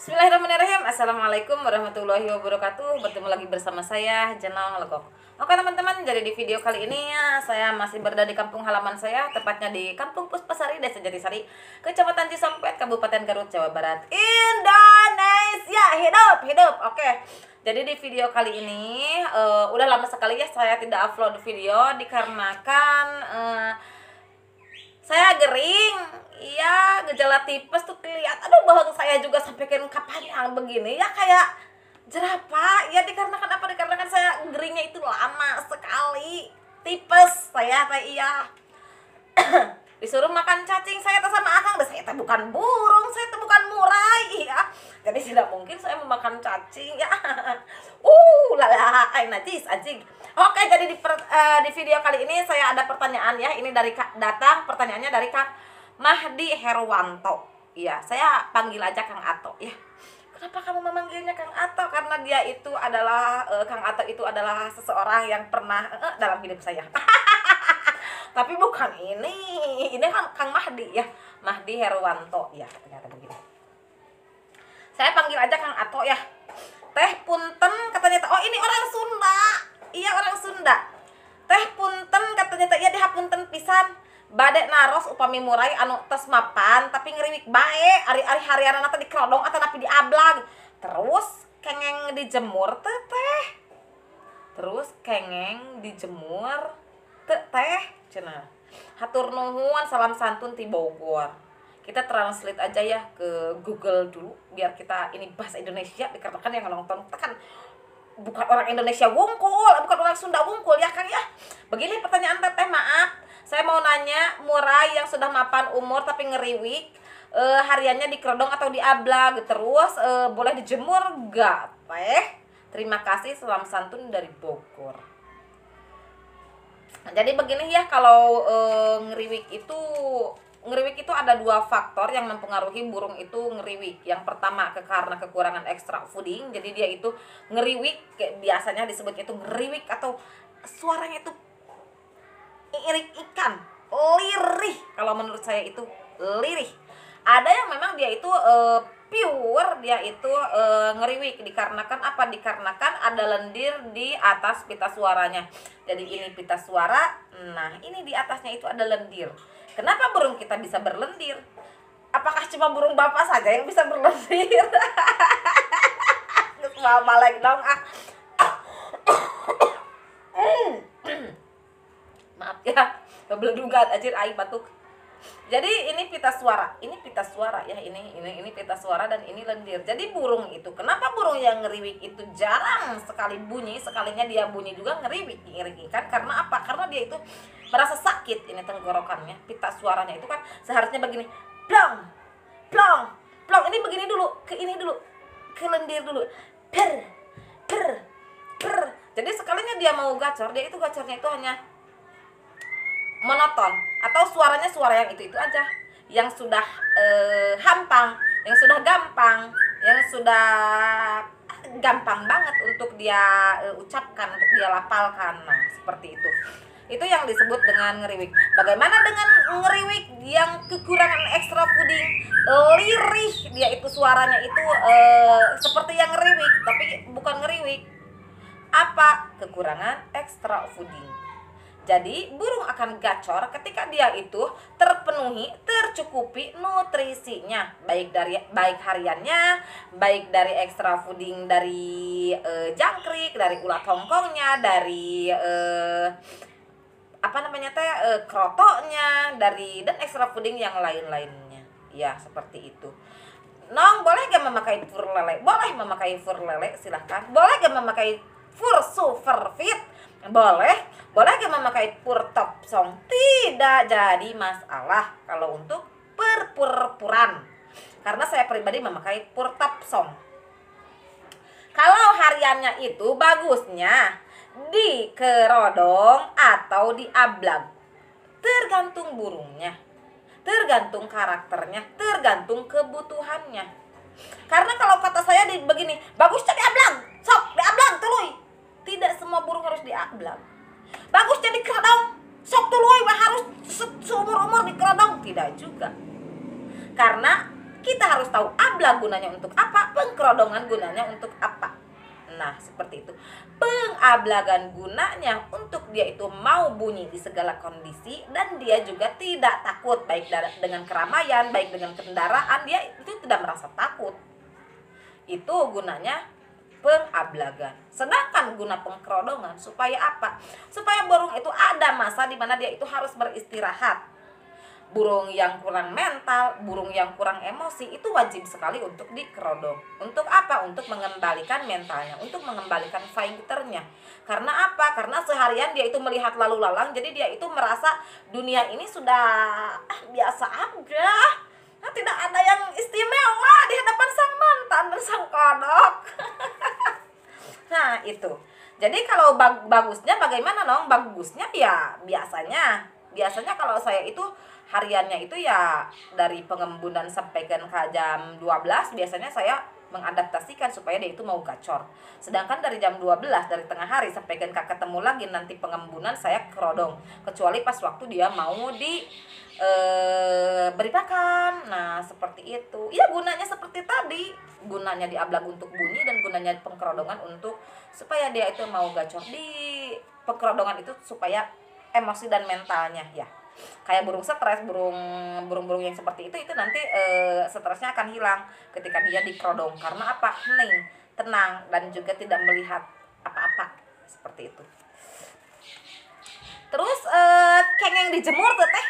Bismillahirrahmanirrahim. Assalamualaikum warahmatullahi wabarakatuh. Bertemu lagi bersama saya Jenal Legok. Oke teman-teman, jadi di video kali ini saya masih berada di kampung halaman saya, tepatnya di Kampung Puspasari, Desa Jatisari, Kecamatan Cisompet, Kabupaten Garut, Jawa Barat, Indonesia. Hidup. Oke. Jadi di video kali ini udah lama sekali ya saya tidak upload video dikarenakan saya gering, iya, gejala tipes tuh terlihat. Aduh, bahang saya juga sampai ke kapan yang begini ya, kayak jerapah. Ya dikarenakan apa? Dikarenakan saya geringnya itu lama sekali. Tipes saya iya. Disuruh makan cacing saya sama akang, saya bukan burung, saya bukan murai ya. Jadi tidak mungkin saya memakan cacing ya. Lala, najis anjing. Oke, jadi di video kali ini saya ada pertanyaan ya. Ini dari datang pertanyaannya dari Kak Mahdi Herwanto. Iya, saya panggil aja Kang Ato ya. Kenapa kamu memanggilnya Kang Ato? Karena dia itu adalah Kang Ato itu adalah seseorang yang pernah dalam hidup saya. Tapi bukan ini kan Kang Mahdi ya. Mahdi Herwanto ya, ternyata begini. Saya panggil aja Kang Ato ya. Teh punten katanya. Oh, ini orang Sunda. Iya, orang Sunda. Teh punten katanya teh, iya dihapunten pisan. Badek naros upami murai anu tes mapan tapi ngeriwik bae ari-ari harianana teh dikerodong atau napi diablag. Terus kengeng dijemur teh. Terus kengeng dijemur teh cenah. Hatur nuhun, salam santun ti Bogor. Kita translate aja ya ke Google dulu biar kita ini bahasa Indonesia, dikarenakan yang nonton kan bukan orang Indonesia wungkul, bukan orang Sunda wungkul ya Kang ya. Begini pertanyaan teteh, maaf. Saya mau nanya, murai yang sudah mapan umur tapi ngeriwik, hariannya dikerodong atau diablag, terus boleh dijemur gak teh? Terima kasih, salam santun dari Bogor. Nah, jadi begini ya, kalau ngeriwik itu ada dua faktor yang mempengaruhi burung itu ngeriwik. Yang pertama karena kekurangan ekstra fooding, jadi dia itu ngeriwik, biasanya disebut itu ngeriwik atau suaranya itu irik ikan, lirih. Kalau menurut saya itu lirih. Ada yang memang dia itu pure, dia itu ngeriwik dikarenakan apa? Dikarenakan ada lendir di atas pita suaranya. Jadi ini pita suara, nah ini di atasnya itu ada lendir. Kenapa burung kita bisa berlendir? Apakah cuma burung bapak saja yang bisa berlendir? Balik dong ah. Maaf ya, kebeledugan anjir aing batuk. Jadi ini pita suara ya, ini pita suara dan ini lendir. Jadi burung itu, kenapa burung yang ngeriwik itu jarang sekali bunyi, sekalinya dia bunyi juga ngeriwik, kan? Karena apa? Karena dia itu merasa sakit ini tenggorokannya. Pita suaranya itu kan seharusnya begini, plong, plong, plong. Ini begini dulu, ke ini dulu, ke lendir dulu, per. Jadi sekalinya dia mau gacor, dia itu gacornya itu hanya monoton atau suaranya suara yang itu aja, yang sudah hampang, yang sudah gampang banget untuk dia ucapkan, untuk dia lapalkan. Nah, seperti itu. Itu yang disebut dengan ngeriwik. Bagaimana dengan ngeriwik yang kekurangan ekstra fooding? Lirih, dia itu suaranya itu seperti yang ngeriwik, tapi bukan ngeriwik. Apa? Kekurangan ekstra fooding. Jadi burung akan gacor ketika dia itu tercukupi nutrisinya, baik hariannya, baik dari ekstra fooding dari jangkrik, dari ulat hongkongnya, dari krotonya, dan ekstra fooding yang lain-lainnya. Ya, seperti itu. Nong, boleh gak memakai fur lele? Boleh memakai fur lele, silahkan. Boleh gak memakai fur super fit? Boleh gak memakai pur top song? Tidak jadi masalah kalau untuk perpur-puran, karena saya pribadi memakai pur top song. Kalau hariannya itu bagusnya di kerodong atau di ablag, tergantung burungnya, tergantung karakternya, tergantung kebutuhannya. Karena kalau kata saya begini, bagusnya di ablag, sok di ablag tuluy. Tidak semua burung harus di ablag. Bagus jadi kerodong, sok tuluy harus seumur-umur di kerodong, tidak juga. Karena Kita harus tahu ablag gunanya untuk apa, pengkerodongan gunanya untuk apa. Nah, seperti itu. Pengablagan gunanya untuk dia itu mau bunyi di segala kondisi, dan dia juga tidak takut, baik dengan keramaian, baik dengan kendaraan, dia itu tidak merasa takut. Itu gunanya pengablagan. Sedangkan guna pengkerodongan supaya apa? Supaya burung itu ada masa di mana dia itu harus beristirahat. Burung yang kurang mental, burung yang kurang emosi itu wajib sekali untuk dikerodong. Untuk apa? Untuk mengembalikan mentalnya, untuk mengembalikan fighternya. Karena apa? Karena seharian dia itu melihat lalu lalang, jadi dia itu merasa dunia ini sudah biasa aja. Nah, tidak ada yang istimewa di hadapan sang mantan dan sang kodok. Nah, itu. Jadi kalau bagusnya bagaimana, Nong? Bagusnya ya biasanya kalau saya itu hariannya itu ya dari pengembunan sampai ke jam 12 biasanya saya mengadaptasikan supaya dia itu mau gacor. Sedangkan dari jam 12 dari tengah hari sampai ke ketemu lagi nanti pengembunan saya kerodong. Kecuali pas waktu dia mau beri pakan. Nah, seperti itu. Ya gunanya seperti tadi. Gunanya diablag untuk bunyi dan gunanya pengkerodongan untuk supaya dia itu mau gacor. Di pengkerodongan itu supaya emosi dan mentalnya ya. Kayak burung stres, burung-burung yang seperti itu nanti stresnya akan hilang ketika dia dikerodong. Karena apa? Hening, tenang, dan juga tidak melihat apa-apa seperti itu. Terus kengeng dijemur tuh teh,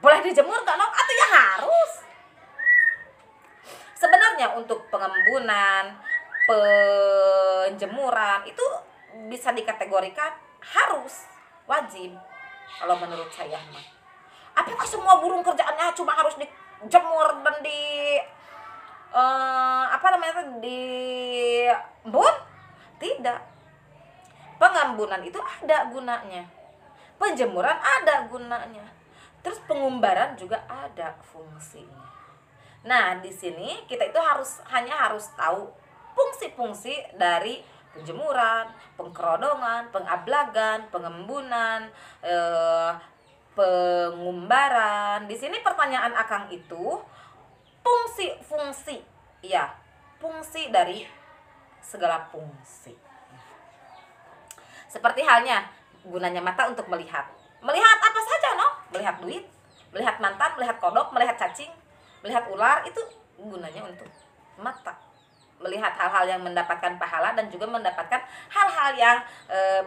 boleh dijemur gak, Nong? Atau ya harus? Sebenarnya untuk pengembunan, penjemuran itu bisa dikategorikan harus, wajib kalau menurut saya mah. Apakah semua burung kerjaannya cuma harus dijemur dan diembun? Tidak. Pengembunan itu ada gunanya, penjemuran ada gunanya, terus pengumbaran juga ada fungsinya. Nah, di sini kita itu hanya harus tahu fungsi-fungsi dari penjemuran, pengkerodongan, pengablagan, pengembunan, pengumbaran. Di sini pertanyaan Akang itu fungsi-fungsi, ya, fungsi dari segala fungsi. Seperti halnya gunanya mata untuk melihat. Melihat apa saja, no? Melihat duit, melihat mantan, melihat kodok, melihat cacing, melihat ular, itu gunanya untuk mata. Melihat hal-hal yang mendapatkan pahala dan juga mendapatkan hal-hal yang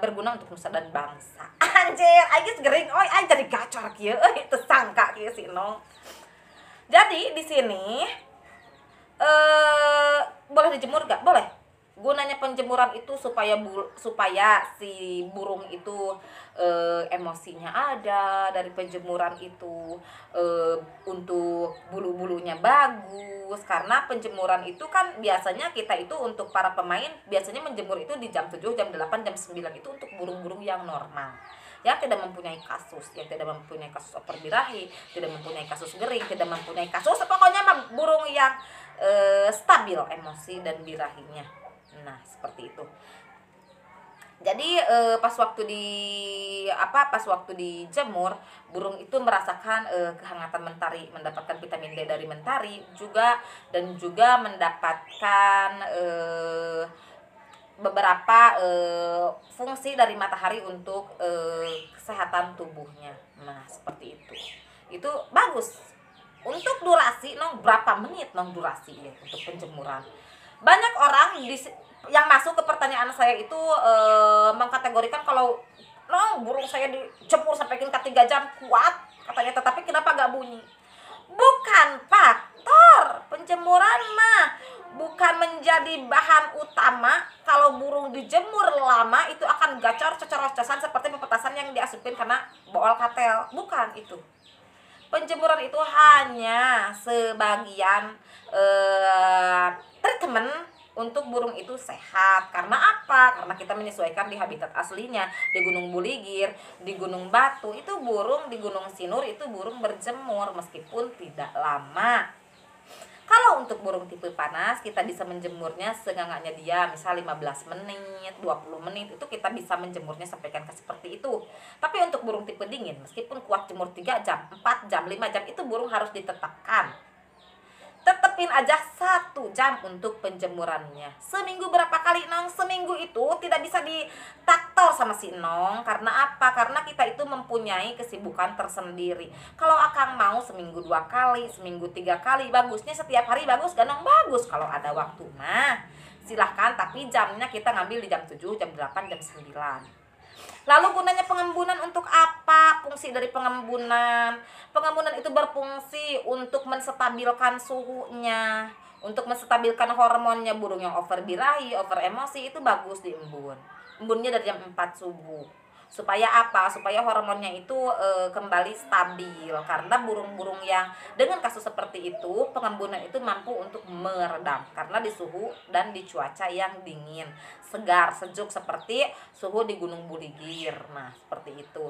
berguna untuk nusa dan bangsa. Anjir, aing gering, oi, aing jadi gacor kieu, teu sangka kieu si Nong. Jadi di sini boleh dijemur gak? Boleh. Gunanya penjemuran itu supaya si burung itu emosinya ada dari penjemuran itu, untuk bulu-bulunya bagus. Karena penjemuran itu kan biasanya kita itu untuk para pemain biasanya menjemur itu di jam 7, jam 8, jam 9 itu untuk burung-burung yang normal, yang tidak mempunyai kasus, oper birahi, tidak mempunyai kasus gering, tidak mempunyai kasus, pokoknya burung yang stabil emosi dan birahinya. Nah, seperti itu. Jadi pas waktu dijemur, burung itu merasakan kehangatan mentari, mendapatkan vitamin D dari mentari juga, dan juga mendapatkan beberapa fungsi dari matahari untuk kesehatan tubuhnya. Nah, seperti itu. Itu bagus. Untuk durasi, Nong, berapa menit, Nong, durasi ya untuk penjemuran? Banyak orang yang masuk ke pertanyaan saya itu mengkategorikan kalau, Nong, burung saya dijemur sampai ke 3 jam kuat katanya, tetapi kenapa gak bunyi? Bukan faktor penjemuran mah bukan menjadi bahan utama. Kalau burung dijemur lama itu akan gacor, cocor-cocosan seperti pepetasan yang diasupin karena bool katel. Bukan itu. Penjemuran itu hanya sebagian treatment untuk burung itu sehat. Karena apa? Karena kita menyesuaikan di habitat aslinya. Di Gunung Buligir, di Gunung Batu, itu burung, di Gunung Sinur itu burung berjemur meskipun tidak lama. Kalau untuk burung tipe panas, kita bisa menjemurnya seenggaknya dia misal 15 menit, 20 menit, itu kita bisa menjemurnya sampaikan ke seperti itu. Tapi untuk burung tipe dingin, meskipun kuat jemur 3 jam, 4 jam, 5 jam, itu burung harus ditetapkan. tetepin aja 1 jam untuk penjemurannya. Seminggu berapa kali, Nong? Seminggu itu tidak bisa ditaktor sama si Nong. Karena apa? Karena kita itu mempunyai kesibukan tersendiri. Kalau Akang mau seminggu 2 kali, seminggu 3 kali, bagusnya setiap hari bagus gak, Nong? Bagus kalau ada waktu mah. Silahkan, tapi jamnya kita ngambil di jam 7, jam 8, jam 9. Lalu gunanya pengembunan untuk apa? Fungsi dari pengembunan. Pengembunan itu berfungsi untuk menstabilkan suhunya, untuk menstabilkan hormonnya. Burung yang over birahi, over emosi itu bagus diembun. Embunnya dari jam 4 subuh. Supaya apa? Supaya hormonnya itu kembali stabil. Karena burung-burung yang dengan kasus seperti itu, pengembunan itu mampu untuk meredam. Karena di suhu dan di cuaca yang dingin, segar, sejuk seperti suhu di Gunung Buligir. Nah, seperti itu.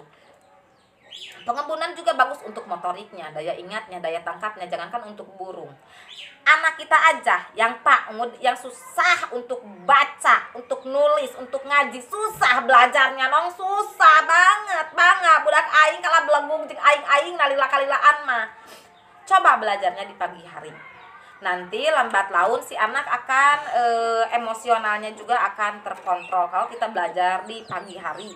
Pengembunan juga bagus untuk motoriknya, daya ingatnya, daya tangkapnya. Jangankan untuk burung, anak kita aja yang susah untuk baca, untuk nulis, untuk ngaji, susah belajarnya, Nong. Susah banget budak aing kalau belegung jeung aing nalila-kalilaan mah. Coba belajarnya di pagi hari. Nanti lambat laun si anak akan emosionalnya juga akan terkontrol kalau kita belajar di pagi hari.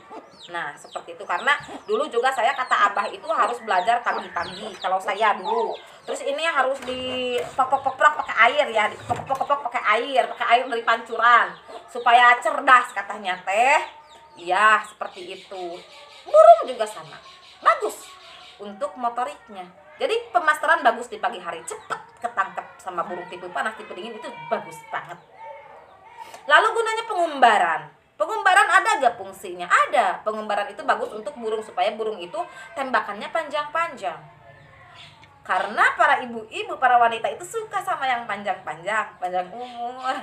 Nah, seperti itu. Karena dulu juga saya kata Abah itu harus belajar pagi-pagi kalau saya dulu. Terus ini harus dipopok-popok pakai air ya, dipopok-popok pakai air dari pancuran supaya cerdas katanya teh. Iya, seperti itu. Burung juga sama. Bagus untuk motoriknya. Jadi pemasteran bagus di pagi hari, cepet ketangkep sama burung tipe panas, tipe dingin itu bagus banget. Lalu gunanya pengumbaran. Pengumbaran ada gak fungsinya? Ada. Pengumbaran itu bagus untuk burung supaya burung itu tembakannya panjang-panjang. Karena para ibu-ibu, para wanita itu suka sama yang panjang-panjang, panjang umur.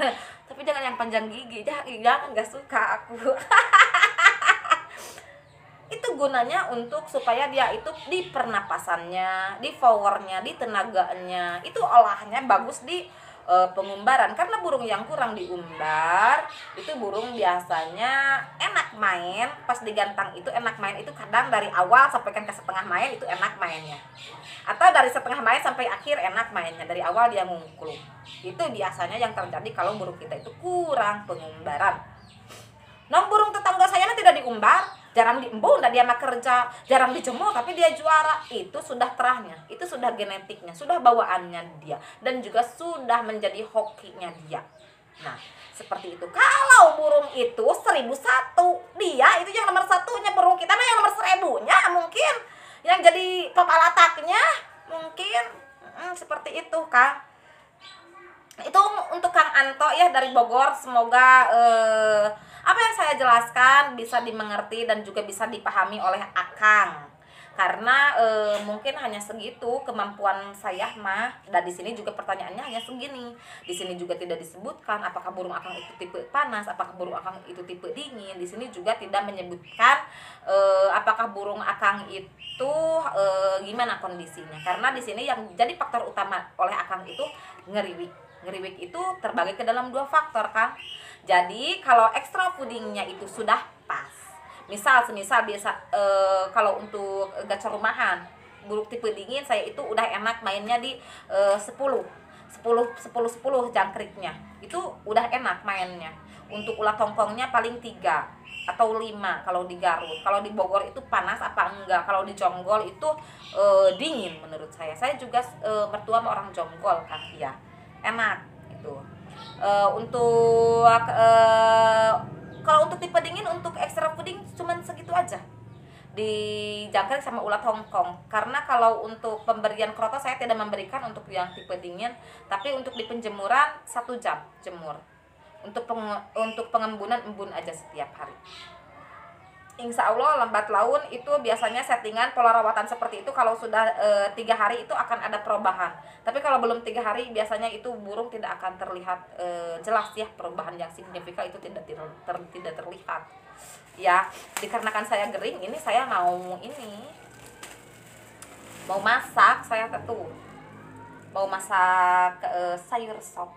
Tapi jangan yang panjang gigi, jangan, gak suka aku. Itu gunanya untuk supaya dia itu di pernapasannya, di powernya, di tenaganya, itu olahnya bagus di pengumbaran. Karena burung yang kurang diumbar itu burung biasanya enak main, pas digantang itu enak main, itu kadang dari awal sampai ke setengah main itu enak mainnya, atau dari setengah main sampai akhir enak mainnya, dari awal dia ngungklung. Itu biasanya yang terjadi kalau burung kita itu kurang pengumbaran. Nong, burung tetangga saya mah tidak diumbar, jarang diembun, dan dia mah kerja, jarang dijemur, tapi dia juara. Itu sudah terahnya, itu sudah genetiknya, sudah bawaannya dia, dan juga sudah menjadi hokinya dia. Nah, seperti itu. Kalau burung itu 1001, dia itu yang nomor 1-nya. Burung kita mah yang nomor 1000-nya mungkin, yang jadi papalataknya mungkin. Seperti itu, Kang. Itu untuk Kang Anto ya dari Bogor. Semoga apa yang saya jelaskan bisa dimengerti dan juga bisa dipahami oleh Akang. Karena mungkin hanya segitu kemampuan saya mah. Dan di sini juga pertanyaannya hanya segini. Di sini juga tidak disebutkan apakah burung Akang itu tipe panas, apakah burung Akang itu tipe dingin. Di sini juga tidak menyebutkan apakah burung Akang itu gimana kondisinya. Karena di sini yang jadi faktor utama oleh Akang itu ngeriwik. Ngeriwik itu terbagi ke dalam 2 faktor, Kang. Jadi kalau extra foodingnya itu sudah pas, semisal biasa kalau untuk gacor rumahan burung tipe dingin saya itu udah enak mainnya di 10 jangkriknya, itu udah enak mainnya. Untuk ulat tongkongnya paling 3 atau 5 kalau di Garut. Kalau di Bogor itu panas apa enggak? Kalau di Jonggol itu dingin menurut saya. Saya juga mertua sama orang Jonggol kan, ya enak itu. Untuk kalau untuk tipe dingin, untuk extra fooding cuman segitu aja di jangkrik sama ulat Hongkong. Karena kalau untuk pemberian kroto saya tidak memberikan untuk yang tipe dingin, tapi untuk di penjemuran 1 jam jemur. Untuk pengembunan embun aja setiap hari. Insya Allah lambat laun itu biasanya settingan pola rawatan seperti itu. Kalau sudah 3 hari itu akan ada perubahan. Tapi kalau belum 3 hari biasanya itu burung tidak akan terlihat jelas ya, perubahan yang signifikan itu tidak terlihat. Ya, dikarenakan saya gering, ini saya mau masak, saya tuh mau masak sayur sop.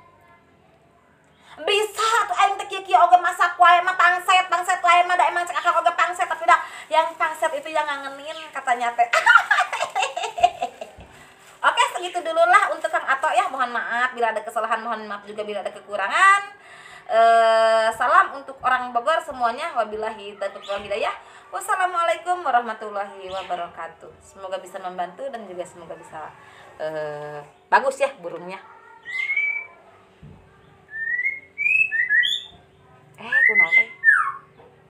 Bisa tuh aing teh kieu oge masak wae mah pangset wae mah da emang cek akang oge pangset, tapi dah yang pangset itu yang ngangenin katanya teh. Oke, gitu dulu lah untuk Kang Ato ya. Mohon maaf bila ada kesalahan, mohon maaf juga bila ada kekurangan. Salam untuk orang Bogor semuanya. Wabillahi taufiq wal hidayah. Wassalamualaikum warahmatullahi wabarakatuh. Semoga bisa membantu dan juga semoga bisa bagus ya burungnya.